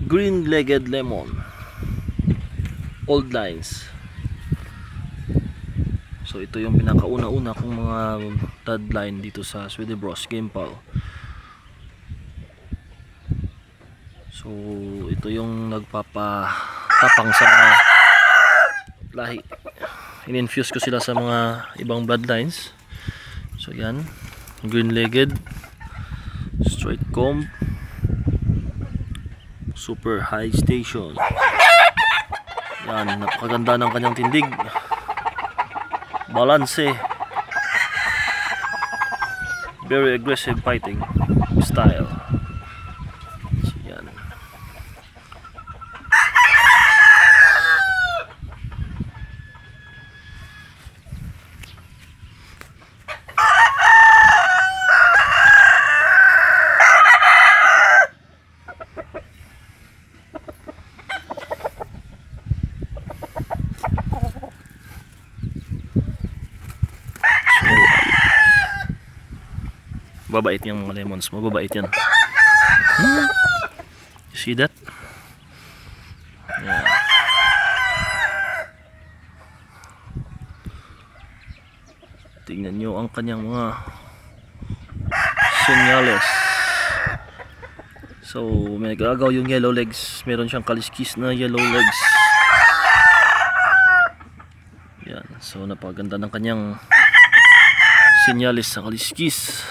green-legged lemon, old lines. So ito yung pinakauna-una kong mga bloodline dito sa Swedenbos Game Pal. So ito yung nagpapatapang sa mga lahi. In-infuse ko sila sa mga ibang bloodlines. So yan, green-legged, straight comb, super high station. Yan, napakaganda ng kanyang tindig, balanse, very aggressive fighting style. So yan. Babait yung mga lemons, mababait yan. You see that? Yeah. Tingnan nyo ang kanyang mga senyales. So may nagagaw yung yellow legs, meron siyang kaliskis na yellow legs. Yan, so napaganda ng kanyang senyales sa kaliskis.